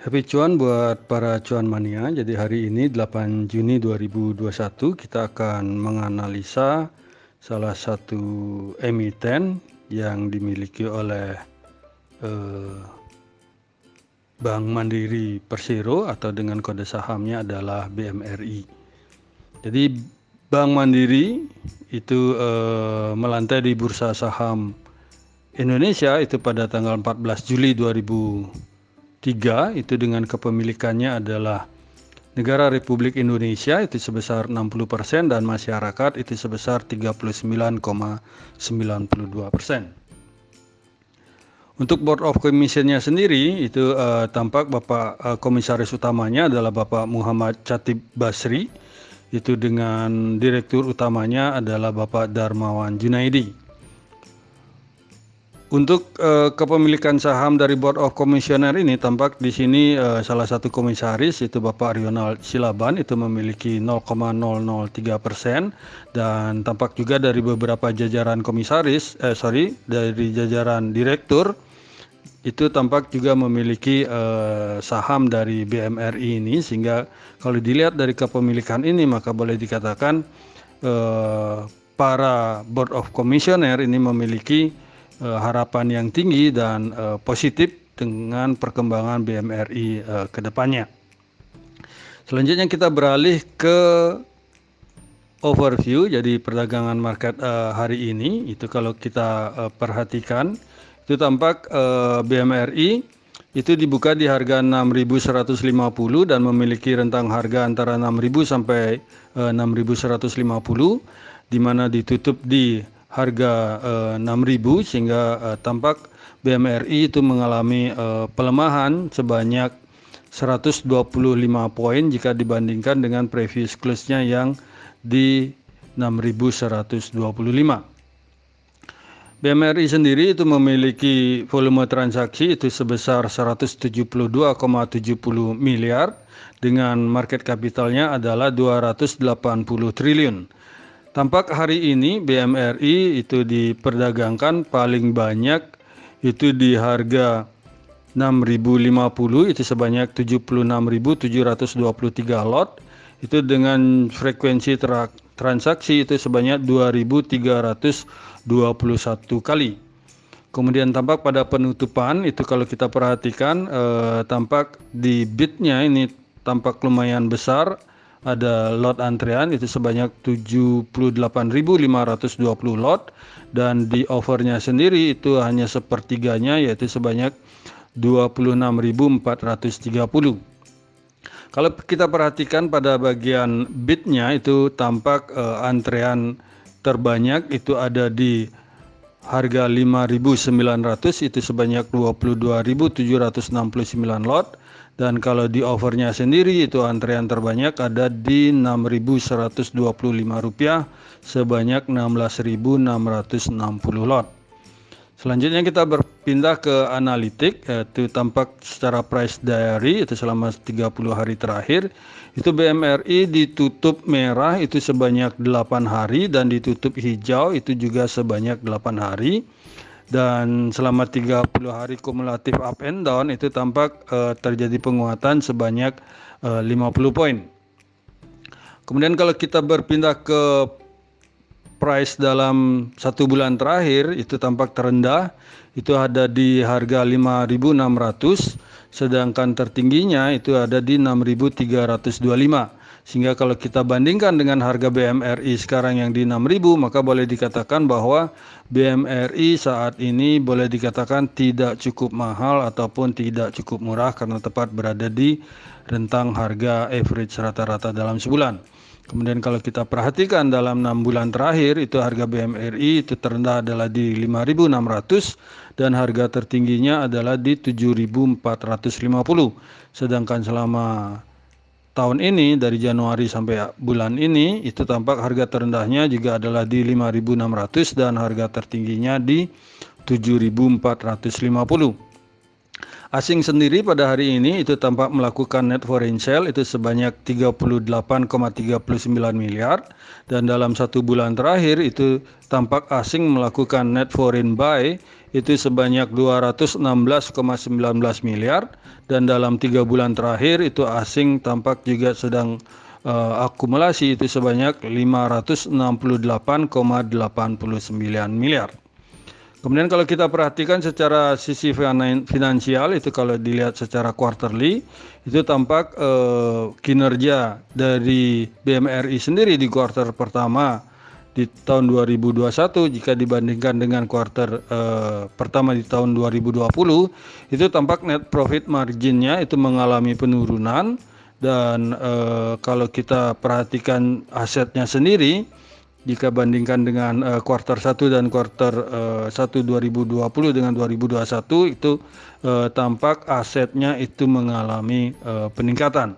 Happy cuan buat para cuan mania. Jadi hari ini 8 Juni 2021 kita akan menganalisa salah satu emiten yang dimiliki oleh Bank Mandiri Persero atau dengan kode sahamnya adalah BMRI. Jadi Bank Mandiri itu melantai di Bursa Saham Indonesia itu pada tanggal 14 Juli 2003 itu dengan kepemilikannya adalah Negara Republik Indonesia itu sebesar 60% dan masyarakat itu sebesar 39,92%. Untuk Board of Commission-nya sendiri itu tampak Bapak Komisaris utamanya adalah Bapak Muhammad Chatib Basri, itu dengan Direktur utamanya adalah Bapak Darmawan Junaidi. Untuk kepemilikan saham dari Board of Commissioner ini tampak di sini salah satu komisaris itu Bapak Rionald Silaban itu memiliki 0,003% dan tampak juga dari beberapa jajaran dari jajaran direktur itu tampak juga memiliki saham dari BMRI ini, sehingga kalau dilihat dari kepemilikan ini maka boleh dikatakan para Board of Commissioner ini memiliki harapan yang tinggi dan positif dengan perkembangan BMRI ke depannya. Selanjutnya kita beralih ke overview. Jadi perdagangan market hari ini itu kalau kita perhatikan itu tampak BMRI itu dibuka di harga 6.150 dan memiliki rentang harga antara 6.000 sampai 6.150, di mana ditutup di harga 6.000 sehingga tampak BMRI itu mengalami pelemahan sebanyak 125 poin jika dibandingkan dengan previous close-nya yang di 6.125. BMRI sendiri itu memiliki volume transaksi itu sebesar 172,70 miliar dengan market capitalnya adalah 280 triliun. Tampak hari ini BMRI itu diperdagangkan paling banyak itu di harga 6.050 itu sebanyak 76.723 lot, itu dengan frekuensi transaksi itu sebanyak 2.321 kali. Kemudian tampak pada penutupan itu kalau kita perhatikan tampak di bidnya ini tampak lumayan besar. Ada lot antrean itu sebanyak 78.520 lot dan di overnya sendiri itu hanya sepertiganya yaitu sebanyak 26.430. Kalau kita perhatikan pada bagian bidnya itu tampak antrean terbanyak itu ada di harga 5.900 itu sebanyak 22.769 lot. Dan kalau di overnya sendiri itu antrean terbanyak ada di Rp6.125 sebanyak 16.660 lot. Selanjutnya kita berpindah ke analitik, itu tampak secara price diary itu selama 30 hari terakhir itu BMRI ditutup merah itu sebanyak 8 hari dan ditutup hijau itu juga sebanyak 8 hari. Dan selama 30 hari kumulatif up and down itu tampak terjadi penguatan sebanyak 50 poin. Kemudian kalau kita berpindah ke price dalam 1 bulan terakhir itu tampak terendah itu ada di harga 5.600 sedangkan tertingginya itu ada di 6.325. Sehingga kalau kita bandingkan dengan harga BMRI sekarang yang di 6.000 maka boleh dikatakan bahwa BMRI saat ini boleh dikatakan tidak cukup mahal ataupun tidak cukup murah karena tepat berada di rentang harga average rata-rata dalam sebulan. Kemudian kalau kita perhatikan dalam 6 bulan terakhir itu harga BMRI itu terendah adalah di 5.600 dan harga tertingginya adalah di 7.450. Sedangkan selama tahun ini dari Januari sampai bulan ini itu tampak harga terendahnya juga adalah di 5.600 dan harga tertingginya di 7.450. Asing sendiri pada hari ini itu tampak melakukan net foreign sale itu sebanyak 38,39 miliar, dan dalam satu bulan terakhir itu tampak asing melakukan net foreign buy itu sebanyak 216,19 miliar, dan dalam 3 bulan terakhir itu asing tampak juga sedang akumulasi itu sebanyak 568,89 miliar. Kemudian kalau kita perhatikan secara sisi finansial itu kalau dilihat secara quarterly itu tampak kinerja dari BMRI sendiri di kuartal pertama di tahun 2021 jika dibandingkan dengan kuartal pertama di tahun 2020 itu tampak net profit marginnya itu mengalami penurunan, dan kalau kita perhatikan asetnya sendiri jika bandingkan dengan kuartal 1 dan kuartal 1 2020 dengan 2021 itu tampak asetnya itu mengalami peningkatan.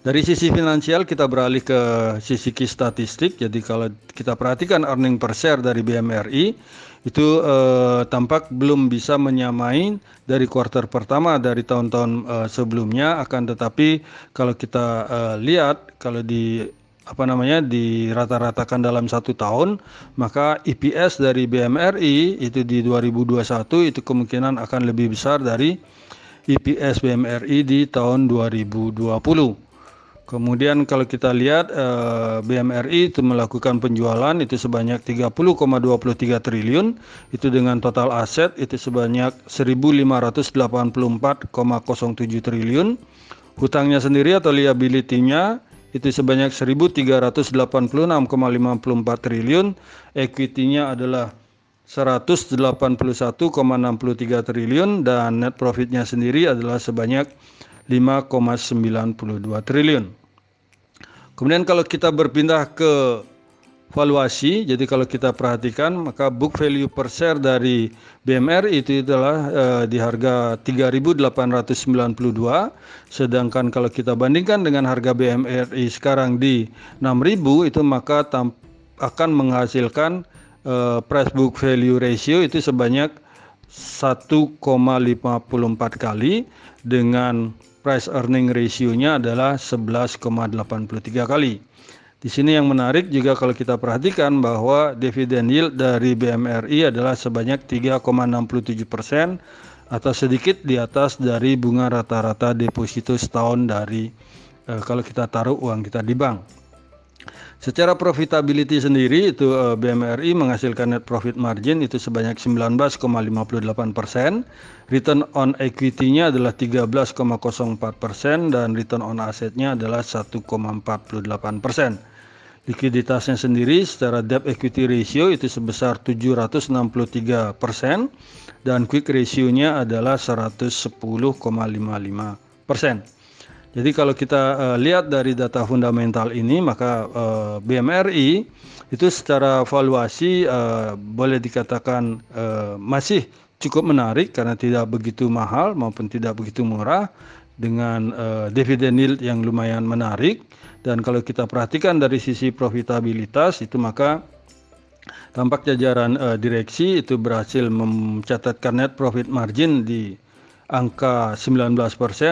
Dari sisi finansial kita beralih ke sisi key statistik. Jadi kalau kita perhatikan earning per share dari BMRI itu tampak belum bisa menyamai dari kuartal pertama dari tahun-tahun sebelumnya, akan tetapi kalau kita lihat kalau dirata-ratakan dalam satu tahun, maka EPS dari BMRI itu di 2021 itu kemungkinan akan lebih besar dari EPS BMRI di tahun 2020. Kemudian kalau kita lihat BMRI itu melakukan penjualan itu sebanyak 30,23 triliun itu dengan total aset itu sebanyak 1.584,07 triliun. Hutangnya sendiri atau liability-nya itu sebanyak 1.386,54 triliun, equity-nya adalah 181,63 triliun, dan net profit-nya sendiri adalah sebanyak 5,92 triliun. Kemudian kalau kita berpindah ke valuasi, jadi kalau kita perhatikan maka book value per share dari BMRI itu adalah di harga 3.892, sedangkan kalau kita bandingkan dengan harga BMRI sekarang di 6.000 itu maka akan menghasilkan price book value ratio itu sebanyak 1,54 kali, dengan price earning ratio-nya adalah 11,83 kali. Di sini yang menarik juga kalau kita perhatikan bahwa dividen yield dari BMRI adalah sebanyak 3,67% atau sedikit di atas dari bunga rata-rata deposito setahun dari kalau kita taruh uang kita di bank. Secara profitability sendiri itu BMRI menghasilkan net profit margin itu sebanyak 19,58%, return on equity-nya adalah 13,04%, dan return on asset-nya adalah 1,48%. Likuiditasnya sendiri secara debt equity ratio itu sebesar 763%, dan quick ratio-nya adalah 110,55%. Jadi kalau kita lihat dari data fundamental ini, maka BMRI itu secara valuasi boleh dikatakan masih cukup menarik karena tidak begitu mahal maupun tidak begitu murah, dengan dividend yield yang lumayan menarik. Dan kalau kita perhatikan dari sisi profitabilitas itu maka tampak jajaran direksi itu berhasil mencatatkan net profit margin di angka 19%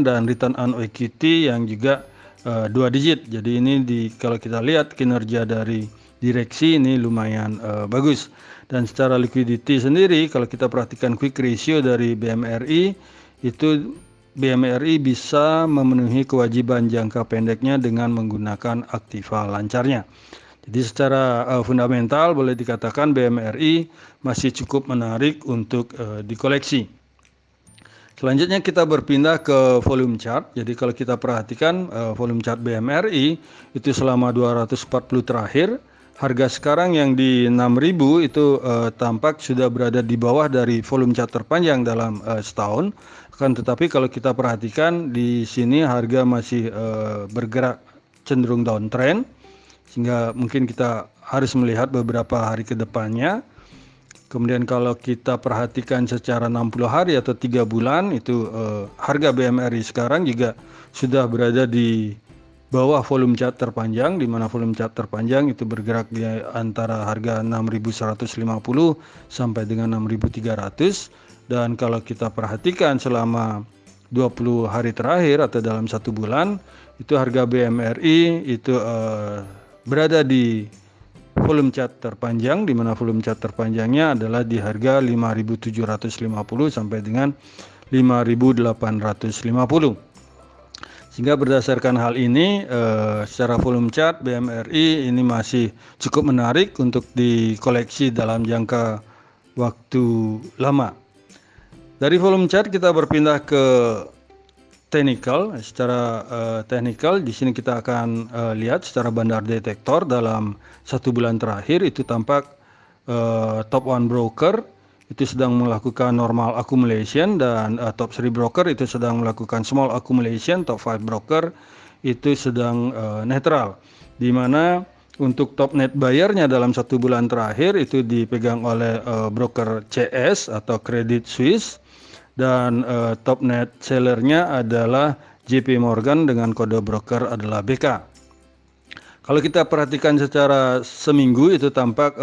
dan return on equity yang juga 2 digit. Jadi ini kalau kita lihat kinerja dari direksi ini lumayan bagus. Dan secara liquidity sendiri kalau kita perhatikan quick ratio dari BMRI itu BMRI bisa memenuhi kewajiban jangka pendeknya dengan menggunakan aktiva lancarnya. Jadi secara fundamental boleh dikatakan BMRI masih cukup menarik untuk dikoleksi. Selanjutnya kita berpindah ke volume chart. Jadi kalau kita perhatikan volume chart BMRI itu selama 240 terakhir, harga sekarang yang di 6.000 itu tampak sudah berada di bawah dari volume chart terpanjang dalam setahun. Akan tetapi kalau kita perhatikan di sini harga masih bergerak cenderung downtrend, sehingga mungkin kita harus melihat beberapa hari ke depannya. Kemudian kalau kita perhatikan secara 60 hari atau 3 bulan itu harga BMRI sekarang juga sudah berada di bawah volume chart terpanjang, di mana volume chart terpanjang itu bergerak di antara harga 6.150 sampai dengan 6.300. Dan kalau kita perhatikan selama 20 hari terakhir atau dalam 1 bulan, itu harga BMRI itu berada di volume chart terpanjang, di mana volume chart terpanjangnya adalah di harga 5.750 sampai dengan 5.850. Sehingga berdasarkan hal ini, secara volume chart BMRI ini masih cukup menarik untuk dikoleksi dalam jangka waktu lama. Dari volume chart kita berpindah ke technical. Secara technical di sini kita akan lihat secara bandar detektor dalam 1 bulan terakhir itu tampak top 1 broker itu sedang melakukan normal accumulation, dan top 3 broker itu sedang melakukan small accumulation, top 5 broker itu sedang netral, di mana untuk top net buyer-nya dalam 1 bulan terakhir itu dipegang oleh broker CS atau Credit Suisse, dan top net seller-nya adalah JP Morgan dengan kode broker adalah BK. Kalau kita perhatikan secara seminggu itu tampak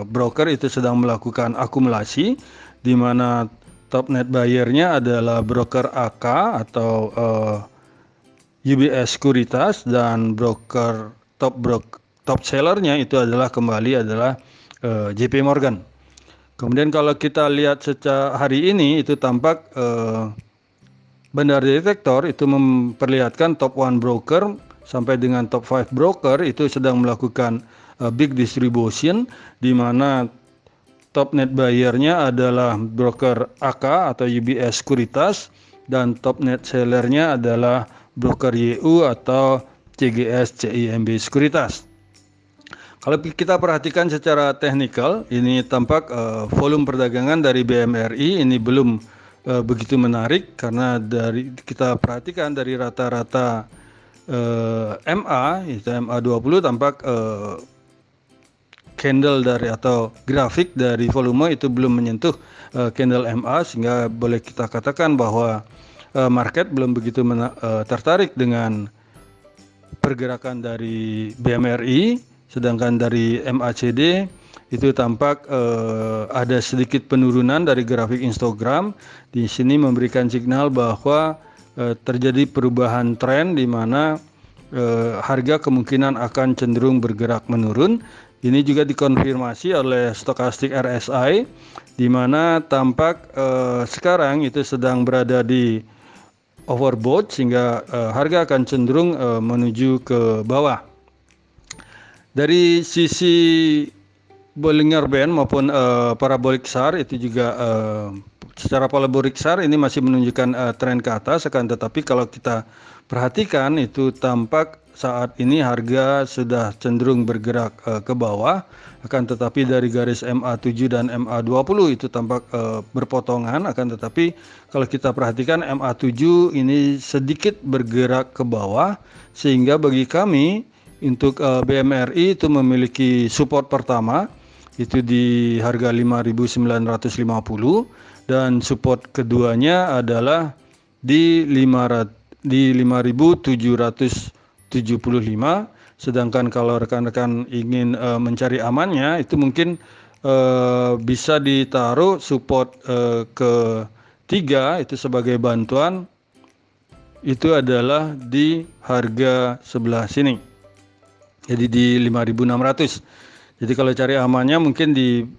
broker itu sedang melakukan akumulasi, di mana top net buyer-nya adalah broker AK atau UBS Securitas, dan broker top seller-nya itu adalah JP Morgan. Kemudian kalau kita lihat secara hari ini itu tampak bandar detektor itu memperlihatkan top 1 broker sampai dengan top 5 broker itu sedang melakukan big distribution, di mana top net buyer-nya adalah broker AK atau UBS Securitas, dan top net seller-nya adalah broker YU atau CGS CIMB Securitas. Kalau kita perhatikan secara technical, ini tampak volume perdagangan dari BMRI ini belum begitu menarik, karena kita perhatikan dari rata-rata MA, itu MA20 tampak candle dari atau grafik dari volume itu belum menyentuh candle MA, sehingga boleh kita katakan bahwa market belum begitu tertarik dengan pergerakan dari BMRI, sedangkan dari MACD itu tampak ada sedikit penurunan dari grafik histogram. Di sini memberikan signal bahwa terjadi perubahan tren, di mana harga kemungkinan akan cenderung bergerak menurun. Ini juga dikonfirmasi oleh stokastik RSI, di mana tampak sekarang itu sedang berada di overbought, sehingga harga akan cenderung menuju ke bawah. Dari sisi Bollinger Band maupun parabolic SAR itu juga secara parabolic SAR ini masih menunjukkan tren ke atas, akan tetapi kalau kita perhatikan itu tampak saat ini harga sudah cenderung bergerak ke bawah, akan tetapi dari garis MA7 dan MA20 itu tampak berpotongan, akan tetapi kalau kita perhatikan MA7 ini sedikit bergerak ke bawah, sehingga bagi kami untuk BMRI itu memiliki support pertama itu di harga 5.950, dan support keduanya adalah di 5.775. Sedangkan kalau rekan-rekan ingin mencari amannya itu mungkin bisa ditaruh support ketiga itu sebagai bantuan, itu adalah di harga sebelah sini, jadi di 5.600. Jadi kalau cari amannya mungkin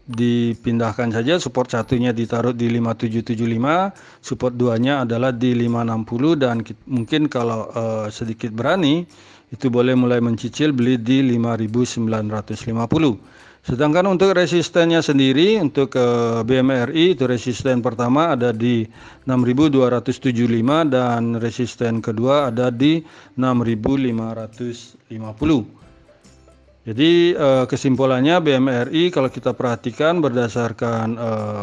dipindahkan saja, support satunya ditaruh di 5.775, support duanya adalah di 5.60, dan mungkin kalau sedikit berani itu boleh mulai mencicil beli di 5.950. Sedangkan untuk resistennya sendiri untuk BMRI itu resisten pertama ada di 6.275, dan resisten kedua ada di 6.550. Jadi kesimpulannya BMRI kalau kita perhatikan berdasarkan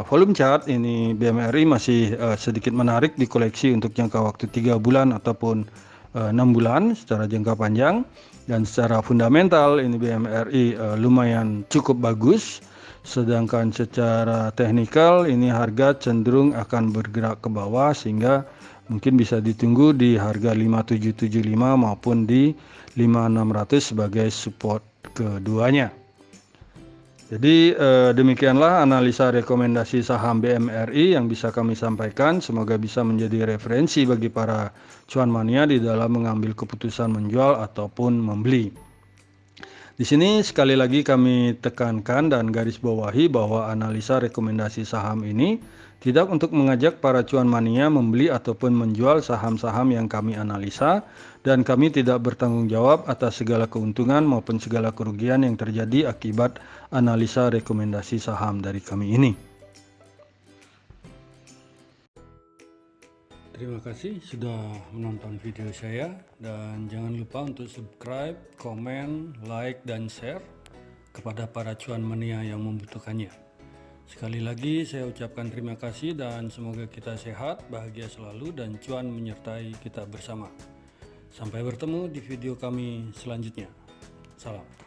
volume chart ini, BMRI masih sedikit menarik di koleksi untuk jangka waktu 3 bulan ataupun 6 bulan secara jangka panjang, dan secara fundamental ini BMRI lumayan cukup bagus. Sedangkan secara teknikal ini harga cenderung akan bergerak ke bawah, sehingga mungkin bisa ditunggu di harga 5.775 maupun di 5.600 sebagai support keduanya. Jadi demikianlah analisa rekomendasi saham BMRI yang bisa kami sampaikan. Semoga bisa menjadi referensi bagi para cuan mania di dalam mengambil keputusan menjual ataupun membeli. Di sini sekali lagi kami tekankan dan garis bawahi bahwa analisa rekomendasi saham ini tidak untuk mengajak para cuan mania membeli ataupun menjual saham-saham yang kami analisa, dan kami tidak bertanggung jawab atas segala keuntungan maupun segala kerugian yang terjadi akibat analisa rekomendasi saham dari kami ini. Terima kasih sudah menonton video saya, dan jangan lupa untuk subscribe, komen, like, dan share kepada para cuan mania yang membutuhkannya. Sekali lagi saya ucapkan terima kasih dan semoga kita sehat, bahagia selalu, dan cuan menyertai kita bersama. Sampai bertemu di video kami selanjutnya. Salam.